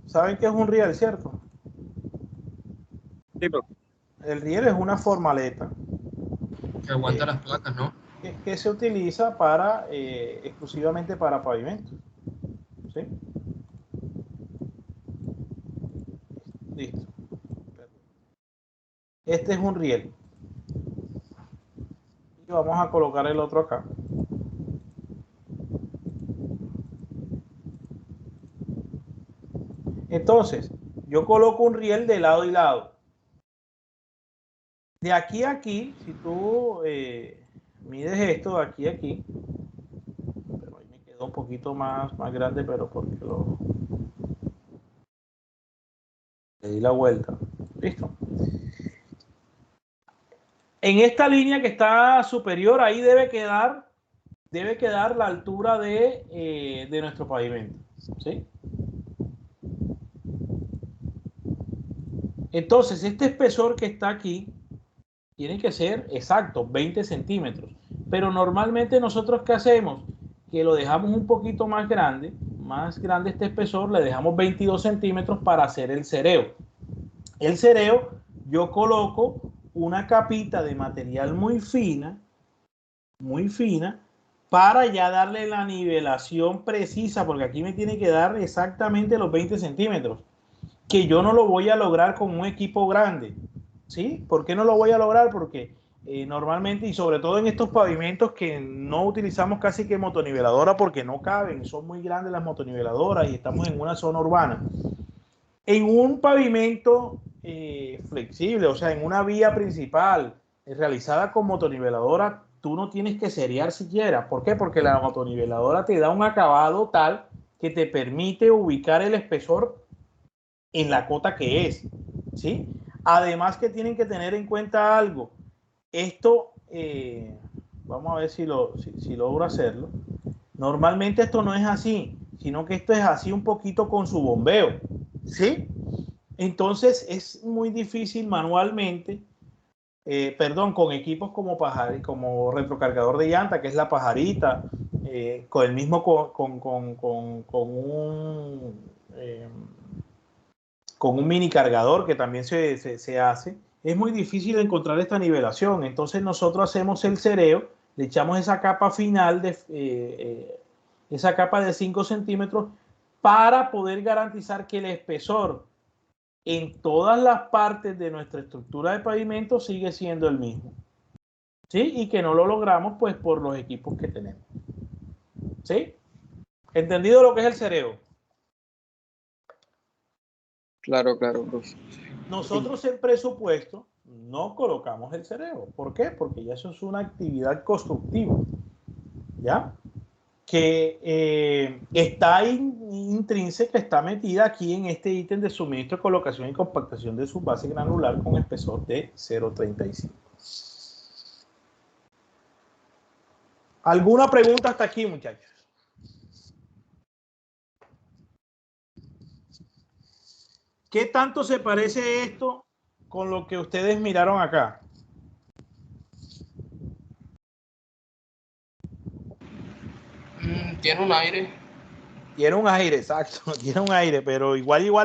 ¿Saben qué es un riel, cierto? Sí, pero el riel es una formaleta Que aguanta las placas, ¿no? que se utiliza para exclusivamente para pavimento. ¿Sí? Listo. Este es un riel. Y vamos a colocar el otro acá. Entonces, yo coloco un riel de lado y lado. De aquí a aquí, si tú mides esto de aquí a aquí, pero ahí me quedó un poquito más grande, pero porque le di la vuelta. Listo. En esta línea que está superior, ahí debe quedar la altura de nuestro pavimento. ¿Sí? Entonces, este espesor que está aquí tiene que ser exacto, 20 centímetros. Pero normalmente nosotros, ¿qué hacemos? Que lo dejamos un poquito más grande este espesor, le dejamos 22 centímetros para hacer el cereo. El cereo, yo coloco una capita de material muy fina, para ya darle la nivelación precisa, porque aquí me tiene que dar exactamente los 20 centímetros, que yo no lo voy a lograr con un equipo grande. ¿Sí? ¿Por qué no lo voy a lograr? Porque normalmente, y sobre todo en estos pavimentos que no utilizamos casi que motoniveladora porque no caben, son muy grandes las motoniveladoras y estamos en una zona urbana. En un pavimento flexible, o sea, en una vía principal realizada con motoniveladora, tú no tienes que seriar siquiera. ¿Por qué? Porque la motoniveladora te da un acabado tal que te permite ubicar el espesor en la cota que es, ¿sí? Además que tienen que tener en cuenta algo. Esto, vamos a ver si logro hacerlo. Normalmente esto no es así, sino que esto es así un poquito con su bombeo, ¿sí? Entonces es muy difícil manualmente, con equipos como retrocargador de llanta, que es la pajarita, con el mismo con un mini cargador que también se hace, es muy difícil encontrar esta nivelación. Entonces nosotros hacemos el cereo, le echamos esa capa final, esa capa de 5 centímetros, para poder garantizar que el espesor en todas las partes de nuestra estructura de pavimento sigue siendo el mismo. ¿Sí? Y que no lo logramos pues por los equipos que tenemos. ¿Sí? ¿Entendido lo que es el cereo? Claro, claro, profe. Nosotros en presupuesto no colocamos el cereo. ¿Por qué? Porque ya eso es una actividad constructiva, ¿ya? Que está intrínseca, está metida aquí en este ítem de suministro, colocación y compactación de su base granular con espesor de 0,35. ¿Alguna pregunta hasta aquí, muchachos? ¿Qué tanto se parece esto con lo que ustedes miraron acá? Tiene un aire. Tiene un aire, exacto, tiene un aire, pero igual no